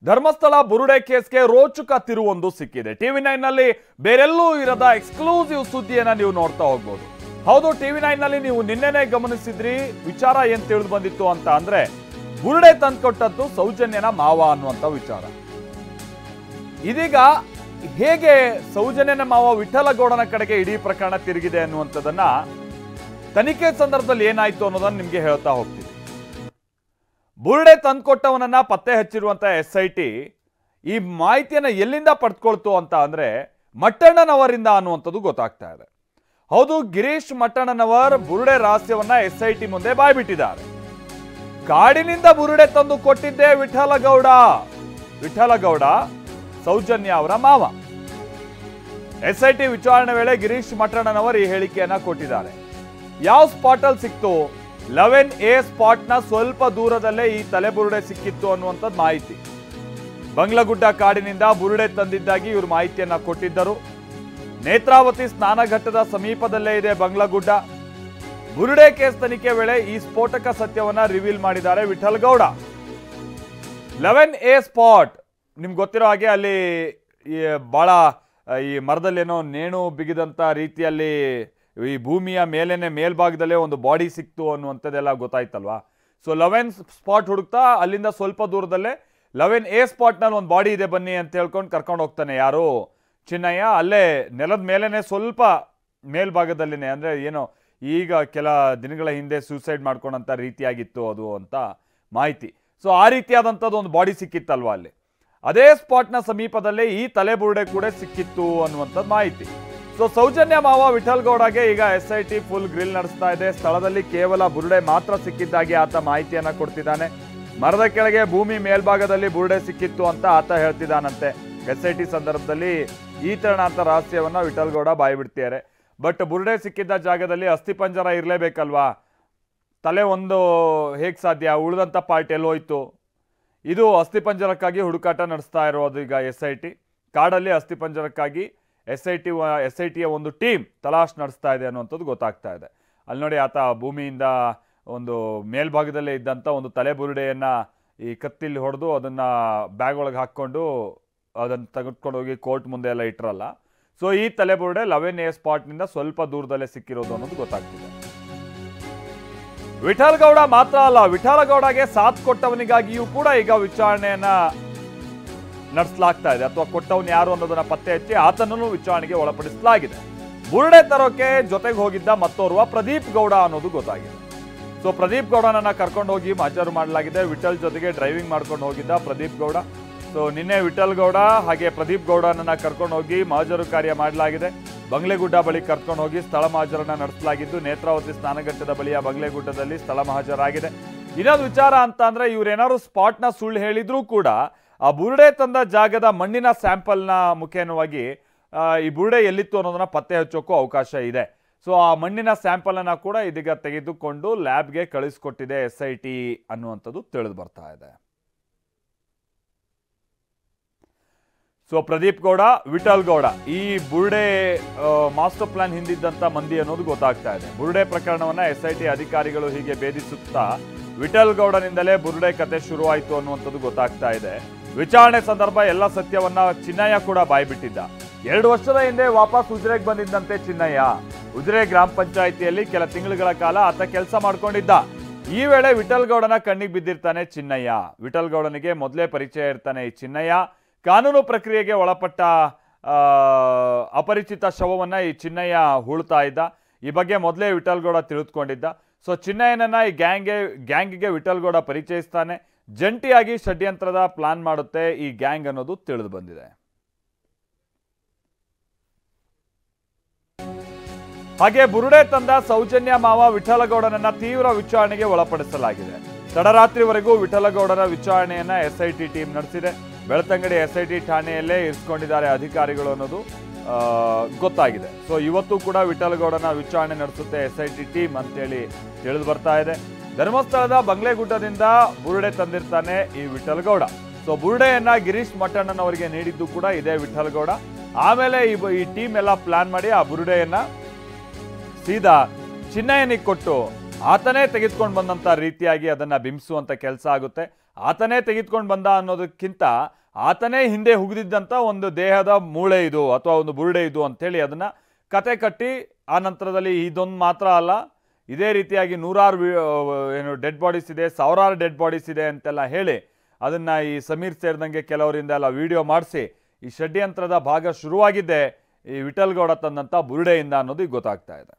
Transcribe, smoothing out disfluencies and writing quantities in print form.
ಧರ್ಮಸ್ಥಳ ಬುರುಡೆ ಕೇಸ್ಗೆ ರೋಚಕ ತಿರುವೊಂದು ಸಿಕ್ಕಿದೆ. TV9 ನಲ್ಲಿ ಬೇರೆಲ್ಲೂ ಇರದ ಎಕ್ಸ್ಕ್ಲೂಸಿವ್ ಸುದ್ದಿಯನ್ನ ನೀವು ನೋಡ್ತಾ ಹೋಗ್ಬೋದು. ಹೌದು, TV9 ನಲ್ಲಿ ನೀವು ನಿನ್ನೆನೇ ಗಮನಿಸಿದ್ರಿ. ವಿಚಾರ ಏನ್ ತಿಳಿದು ಬಂದಿತ್ತು ಅಂತ ಅಂದ್ರೆ, ಬುರುಡೆ ತಂದ್ಕೊಟ್ಟದ್ದು ಸೌಜನ್ಯನ ಮಾವ ಅನ್ನುವಂತ ವಿಚಾರ. ಇದೀಗ ಹೇಗೆ ಸೌಜನ್ಯನ ಮಾವ ವಿಠಲಗೌಡನ ಕಡೆಗೆ ಇಡೀ ಪ್ರಕರಣ ತಿರುಗಿದೆ ಅನ್ನುವಂಥದ್ದನ್ನ ತನಿಖೆ ಸಂದರ್ಭದಲ್ಲಿ ಏನಾಯ್ತು ಅನ್ನೋದನ್ನ ನಿಮ್ಗೆ ಹೇಳ್ತಾ ಹೋಗ್ತೀವಿ. ಬುರುಡೆ ತಂದ್ಕೊಟ್ಟವನನ್ನ ಪತ್ತೆ ಹಚ್ಚಿರುವಂತ SIT ಈ ಮಾಹಿತಿಯನ್ನ ಎಲ್ಲಿಂದ ಪಡೆದುಕೊಳ್ತು ಅಂತ ಅಂದ್ರೆ ಮಟ್ಟಣ್ಣನವರಿಂದ ಅನ್ನುವಂಥದ್ದು ಗೊತ್ತಾಗ್ತಾ ಇದೆ. ಹೌದು, ಗಿರೀಶ್ ಮಟ್ಟಣ್ಣನವರ್ ಬುರುಡೆ ರಹಸ್ಯವನ್ನ SIT ಮುಂದೆ ಬಾಯ್ಬಿಟ್ಟಿದ್ದಾರೆ. ಕಾಡಿನಿಂದ ಬುರುಡೆ ತಂದು ಕೊಟ್ಟಿದ್ದೆ ವಿಠಲಗೌಡ ಸೌಜನ್ಯ ಅವರ ಮಾವ. SIT ವಿಚಾರಣೆ ವೇಳೆ ಗಿರೀಶ್ ಮಟ್ಟಣ್ಣನವರ್ ಈ ಹೇಳಿಕೆಯನ್ನ ಕೊಟ್ಟಿದ್ದಾರೆ. ಯಾವ ಸ್ಪಾಟ್ ಅಲ್ಲಿ ಸಿಕ್ತು? 11A ಸ್ಪಾಟ್ನ ಸ್ವಲ್ಪ ದೂರದಲ್ಲೇ ಈ ತಲೆಬುರುಡೆ ಸಿಕ್ಕಿತ್ತು ಅನ್ನುವಂಥದ್ದು ಮಾಹಿತಿ. ಬಂಗ್ಲಗುಡ್ಡ ಕಾಡಿನಿಂದ ಬುರುಡೆ ತಂದಿದ್ದಾಗಿ ಇವರು ಮಾಹಿತಿಯನ್ನ ಕೊಟ್ಟಿದ್ದರು. ನೇತ್ರಾವತಿ ಸ್ನಾನಘಟ್ಟದ ಸಮೀಪದಲ್ಲೇ ಇದೆ ಬಂಗ್ಲಗುಡ್ಡ. ಬುರುಡೆ ಕೇಸ್ ತನಿಖೆ ವೇಳೆ ಈ ಸ್ಫೋಟಕ ಸತ್ಯವನ್ನ ರಿವೀಲ್ ಮಾಡಿದ್ದಾರೆ ವಿಠಲಗೌಡ. 11A ಸ್ಪಾಟ್ ನಿಮ್ಗೆ ಗೊತ್ತಿರೋ ಹಾಗೆ ಅಲ್ಲಿ ಬಹಳ ಈ ಮರದಲ್ಲೇನೋ ನೇಣು ಬಿಗಿದಂತ ರೀತಿಯಲ್ಲಿ ಈ ಭೂಮಿಯ ಮೇಲ್ಭಾಗದಲ್ಲೇ ಒಂದು ಬಾಡಿ ಸಿಕ್ತು ಅನ್ನುವಂಥದ್ದೆಲ್ಲ ಗೊತ್ತಾಯ್ತಲ್ವಾ. ಸೊ 11 ಸ್ಪಾಟ್ ಹುಡುಕ್ತಾ ಅಲ್ಲಿಂದ ಸ್ವಲ್ಪ ದೂರದಲ್ಲೇ 11A ಸ್ಪಾಟ್ನಲ್ಲಿ ಒಂದು ಬಾಡಿ ಇದೆ ಬನ್ನಿ ಅಂತ ಹೇಳ್ಕೊಂಡು ಕರ್ಕೊಂಡು ಹೋಗ್ತಾನೆ ಯಾರು, ಚಿನ್ನಯ್ಯ. ಅಲ್ಲೇ ನೆಲದ ಮೇಲೇನೆ ಸ್ವಲ್ಪ ಮೇಲ್ಭಾಗದಲ್ಲಿನೇ, ಅಂದ್ರೆ ಏನೋ ಈಗ ಕೆಲ ದಿನಗಳ ಹಿಂದೆ ಸೂಸೈಡ್ ಮಾಡ್ಕೊಂಡಂತ ರೀತಿಯಾಗಿತ್ತು ಅದು ಅಂತ ಮಾಹಿತಿ. ಸೊ ಆ ರೀತಿಯಾದಂಥದ್ದು ಒಂದು ಬಾಡಿ ಸಿಕ್ಕಿತ್ತಲ್ವಾ ಅಲ್ಲಿ. ಅದೇ ಸ್ಪಾಟ್ನ ಸಮೀಪದಲ್ಲೇ ಈ ತಲೆಬುರುಡೆ ಕೂಡ ಸಿಕ್ಕಿತ್ತು ಅನ್ನುವಂಥದ್ದು ಮಾಹಿತಿ. ಸೊ ಸೌಜನ್ಯ ಮಾವ ವಿಠಲಗೌಡಗೆ ಈಗ SIT ಫುಲ್ ಗ್ರಿಲ್ ನಡೆಸ್ತಾ ಇದೆ. ಸ್ಥಳದಲ್ಲಿ ಕೇವಲ ಬುರುಡೆ ಮಾತ್ರ ಸಿಕ್ಕಿದ್ದಾಗಿ ಆತ ಮಾಹಿತಿಯನ್ನ ಕೊಡ್ತಿದ್ದಾನೆ. ಮರದ ಕೆಳಗೆ ಭೂಮಿ ಮೇಲ್ಭಾಗದಲ್ಲಿ ಬುರುಡೆ ಸಿಕ್ಕಿತ್ತು ಅಂತ ಆತ ಹೇಳ್ತಿದ್ದಾನಂತೆ. SIT ಸಂದರ್ಭದಲ್ಲಿ ಈ ತರನಾದ ರಹಸ್ಯವನ್ನ ವಿಠಲಗೌಡ ಬಾಯ್ಬಿಡ್ತಿದ್ದಾರೆ. ಬಟ್ ಬುರುಡೆ ಸಿಕ್ಕಿದ್ದ ಜಾಗದಲ್ಲಿ ಅಸ್ಥಿಪಂಜರ ಇರಲೇಬೇಕಲ್ವಾ, ತಲೆ ಒಂದು ಹೇಗೆ ಸಾಧ್ಯ? ಉಳಿದಂಥ ಪಾರ್ಟ್ ಎಲ್ಲೋಯ್ತು? ಇದು ಅಸ್ಥಿಪಂಜರಕ್ಕಾಗಿ ಹುಡುಕಾಟ ನಡೆಸ್ತಾ ಇರೋದು ಈಗ SIT. ಕಾಡಲ್ಲಿ ಅಸ್ಥಿಪಂಜರಕ್ಕಾಗಿ SITಯ ಒಂದು ಟೀಮ್ ತಲಾಶ್ ನಡೆಸ್ತಾ ಇದೆ ಅನ್ನುವಂಥದ್ದು ಗೊತ್ತಾಗ್ತಾ ಇದೆ. ಅಲ್ಲಿ ನೋಡಿ, ಆತ ಭೂಮಿಯಿಂದ ಒಂದು ಮೇಲ್ಭಾಗದಲ್ಲೇ ಇದ್ದಂಥ ಒಂದು ತಲೆಬುರುಡೆಯನ್ನ ಈ ಕತ್ತಿಲಿ ಹೊಡೆದು ಅದನ್ನ ಬ್ಯಾಗ್ ಒಳಗೆ ಹಾಕ್ಕೊಂಡು ಅದನ್ನು ತೆಗೆದುಕೊಂಡು ಹೋಗಿ ಕೋರ್ಟ್ ಮುಂದೆ ಎಲ್ಲ ಇಟ್ಟರಲ್ಲ. ಸೊ ಈ ತಲೆಬುರುಡೆ 11A ಸ್ಪಾಟ್ನಿಂದ ಸ್ವಲ್ಪ ದೂರದಲ್ಲೇ ಸಿಕ್ಕಿರೋದು ಅನ್ನೋದು ಗೊತ್ತಾಗ್ತಿದೆ. ವಿಠಲಗೌಡ ಮಾತ್ರ ಅಲ್ಲ, ವಿಠಲಗೌಡಗೆ ಸಾಥ್ ಕೊಟ್ಟವನಿಗಾಗಿಯೂ ಕೂಡ ಈಗ ವಿಚಾರಣೆಯನ್ನ ನಡೆಸಲಾಗ್ತಾ ಇದೆ. ಅಥವಾ ಕೊಟ್ಟವನು ಯಾರು ಅನ್ನೋದನ್ನ ಪತ್ತೆ ಹಚ್ಚಿ ಆತನನ್ನು ವಿಚಾರಣೆಗೆ ಒಳಪಡಿಸಲಾಗಿದೆ. ಬುರುಡೆ ತರೋಕೆ ಜೊತೆಗೆ ಹೋಗಿದ್ದ ಮತ್ತೋರ್ವ ಪ್ರದೀಪ್ ಗೌಡ ಅನ್ನೋದು ಗೊತ್ತಾಗಿದೆ. ಸೊ ಪ್ರದೀಪ್ ಗೌಡನನ್ನ ಕರ್ಕೊಂಡು ಹೋಗಿ ಮಹಜರು ಮಾಡಲಾಗಿದೆ. ವಿಠಲ್ ಜೊತೆಗೆ ಡ್ರೈವಿಂಗ್ ಮಾಡ್ಕೊಂಡು ಹೋಗಿದ್ದ ಪ್ರದೀಪ್ ಗೌಡ. ಸೊ ನಿನ್ನೆ ವಿಠಲ್ ಗೌಡ ಹಾಗೆ ಪ್ರದೀಪ್ ಗೌಡನನ್ನ ಕರ್ಕೊಂಡು ಹೋಗಿ ಮಹಜರು ಕಾರ್ಯ ಮಾಡಲಾಗಿದೆ. ಬಂಗ್ಲೆಗುಡ್ಡ ಬಳಿ ಕರ್ಕೊಂಡು ಹೋಗಿ ಸ್ಥಳ ಮಹಜರನ್ನ ನಡೆಸಲಾಗಿದ್ದು, ನೇತ್ರಾವತಿ ಸ್ನಾನಘಟ್ಟದ ಬಳಿಯ ಬಂಗ್ಲೆಗುಡ್ಡದಲ್ಲಿ ಸ್ಥಳ ಮಹಜರಾಗಿದೆ. ಇನ್ನೊಂದು ವಿಚಾರ ಅಂತ ಅಂದ್ರೆ, ಇವ್ರೇನಾದ್ರು ಸ್ಪಾಟ್ನ ಸುಳ್ಳು ಹೇಳಿದ್ರೂ ಕೂಡ ಆ ಬುರುಡೆ ತಂದ ಜಾಗದ ಮಣ್ಣಿನ ಸ್ಯಾಂಪಲ್ನ ಮುಖೇನವಾಗಿ ಈ ಬುರುಡೆ ಎಲ್ಲಿತ್ತು ಅನ್ನೋದನ್ನ ಪತ್ತೆ ಹಚ್ಚೋಕ್ಕೂ ಅವಕಾಶ ಇದೆ. ಸೊ ಆ ಮಣ್ಣಿನ ಸ್ಯಾಂಪಲ್ ಅನ್ನ ಕೂಡ ಇದೀಗ ತೆಗೆದುಕೊಂಡು ಲ್ಯಾಬ್ಗೆ ಕಳಿಸ್ಕೊಟ್ಟಿದೆ SIT ಅನ್ನುವಂಥದ್ದು ತಿಳಿದು ಬರ್ತಾ ಇದೆ. ಸೊ ಪ್ರದೀಪ್ ಗೌಡ, ವಿಠಲ್ ಗೌಡ ಈ ಬುರುಡೆ ಮಾಸ್ಟರ್ ಪ್ಲಾನ್ ಹಿಂದಿದ್ದಂತ ಮಂದಿ ಅನ್ನೋದು ಗೊತ್ತಾಗ್ತಾ ಇದೆ. ಬುರುಡೆ ಪ್ರಕರಣವನ್ನ SIT ಅಧಿಕಾರಿಗಳು ಹೀಗೆ ಭೇದಿಸುತ್ತಾ ವಿಠಲ್ ಗೌಡನಿಂದಲೇ ಬುರುಡೆ ಕತೆ ಶುರುವಾಯಿತು ಅನ್ನುವಂಥದ್ದು ಗೊತ್ತಾಗ್ತಾ ಇದೆ. ವಿಚಾರಣೆ ಸಂದರ್ಭ ಎಲ್ಲ ಸತ್ಯವನ್ನ ಚಿನ್ನಯ್ಯ ಕೂಡ ಬಾಯ್ಬಿಟ್ಟಿದ್ದ. 2 ವರ್ಷದ ಹಿಂದೆ ವಾಪಸ್ ಉಜಿರೆಗೆ ಬಂದಿದ್ದಂತೆ ಚಿನ್ನಯ್ಯ. ಉಜಿರೆ ಗ್ರಾಮ ಪಂಚಾಯಿತಿಯಲ್ಲಿ ಕೆಲ ತಿಂಗಳುಗಳ ಕಾಲ ಆತ ಕೆಲಸ ಮಾಡ್ಕೊಂಡಿದ್ದ. ಈ ವೇಳೆ ವಿಠಲಗೌಡನ ಕಣ್ಣಿಗೆ ಬಿದ್ದಿರ್ತಾನೆ ಚಿನ್ನಯ್ಯ. ವಿಠಲಗೌಡನಿಗೆ ಮೊದಲೇ ಪರಿಚಯ ಇರ್ತಾನೆ ಈ ಚಿನ್ನಯ್ಯ. ಕಾನೂನು ಪ್ರಕ್ರಿಯೆಗೆ ಒಳಪಟ್ಟ ಅಪರಿಚಿತ ಶವವನ್ನ ಈ ಚಿನ್ನಯ್ಯ ಹೂಳ್ತಾ ಇದ್ದ. ಈ ಬಗ್ಗೆ ಮೊದಲೇ ವಿಠಲಗೌಡ ತಿಳಿದುಕೊಂಡಿದ್ದ. ಸೊ ಚಿನ್ನಯ್ಯನನ್ನ ಈ ಗ್ಯಾಂಗ್ಗೆ ವಿಠಲಗೌಡ ಪರಿಚಯಿಸ್ತಾನೆ. ಜಂಟಿಯಾಗಿ ಷಡ್ಯಂತ್ರದ ಪ್ಲಾನ್ ಮಾಡುತ್ತೆ ಈ ಗ್ಯಾಂಗ್ ಅನ್ನೋದು ತಿಳಿದು ಬಂದಿದೆ. ಹಾಗೆ ಬುರುಡೆ ತಂದ ಸೌಜನ್ಯ ಮಾವ ವಿಠಲಗೌಡನನ್ನ ತೀವ್ರ ವಿಚಾರಣೆಗೆ ಒಳಪಡಿಸಲಾಗಿದೆ. ತಡರಾತ್ರಿವರೆಗೂ ವಿಠಲಗೌಡನ ವಿಚಾರಣೆಯನ್ನ SIT ಟೀಮ್ ನಡೆಸಿದೆ. ಬೆಳ್ತಂಗಡಿ SIT ಠಾಣೆಯಲ್ಲೇ ಇರಿಸಿಕೊಂಡಿದ್ದಾರೆ ಅಧಿಕಾರಿಗಳು ಅನ್ನೋದು ಗೊತ್ತಾಗಿದೆ. ಸೊ ಇವತ್ತು ಕೂಡ ವಿಠಲಗೌಡನ ವಿಚಾರಣೆ ನಡೆಸುತ್ತೆ SIT ಟೀಮ್ ಅಂತೇಳಿ ತಿಳಿದು ಬರ್ತಾ ಇದೆ. ಧರ್ಮಸ್ಥಳದ ಬಂಗ್ಲೆಗುಡ್ಡದಿಂದ ಬುರುಡೆ ತಂದಿರ್ತಾನೆ ಈ ವಿಠಲಗೌಡ. ಸೊ ಬುರುಡೆಯನ್ನ ಗಿರೀಶ್ ಮಟ್ಟಣ್ಣನವರಿಗೆ ನೀಡಿದ್ದು ಕೂಡ ಇದೇ ವಿಠಲಗೌಡ. ಆಮೇಲೆ ಈ ಟೀಮ್ ಎಲ್ಲ ಪ್ಲಾನ್ ಮಾಡಿ ಆ ಬುರುಡೆಯನ್ನ ಸೀದಾ ಚಿನ್ನಯ್ಯನಿಗೆ ಕೊಟ್ಟು ಆತನೇ ತೆಗೆದುಕೊಂಡು ಬಂದಂತ ರೀತಿಯಾಗಿ ಅದನ್ನ ಬಿಂಬಿಸುವಂತ ಕೆಲಸ ಆಗುತ್ತೆ. ಆತನೇ ತೆಗೆದುಕೊಂಡು ಬಂದ ಅನ್ನೋದಕ್ಕಿಂತ ಆತನೇ ಹಿಂದೆ ಹುಗಿದಿದ್ದಂಥ ಒಂದು ದೇಹದ ಮೂಳೆ ಇದು ಅಥವಾ ಒಂದು ಬುರುಡೆ ಇದು ಅಂಥೇಳಿ ಅದನ್ನು ಕತೆ ಕಟ್ಟಿ ಆ ನಂತರದಲ್ಲಿ ಇದೊಂದು ಮಾತ್ರ ಅಲ್ಲ, ಇದೇ ರೀತಿಯಾಗಿ ನೂರಾರು ಏನು ಡೆಡ್ ಬಾಡೀಸ್ ಇದೆ, ಸಾವಿರಾರು ಡೆಡ್ ಬಾಡೀಸ್ ಇದೆ ಅಂತೆಲ್ಲ ಹೇಳಿ ಅದನ್ನು ಈ ಸಮೀರ್ ಸೇರಿದಂಗೆ ಕೆಲವರಿಂದ ಎಲ್ಲ ವಿಡಿಯೋ ಮಾಡಿಸಿ ಈ ಷಡ್ಯಂತ್ರದ ಭಾಗ ಶುರುವಾಗಿದ್ದೆ ಈ ವಿಠಲ್ಗೌಡ ತಂದಂಥ ಬುರುಡೆಯಿಂದ ಅನ್ನೋದು ಈಗ ಗೊತ್ತಾಗ್ತಾ ಇದೆ.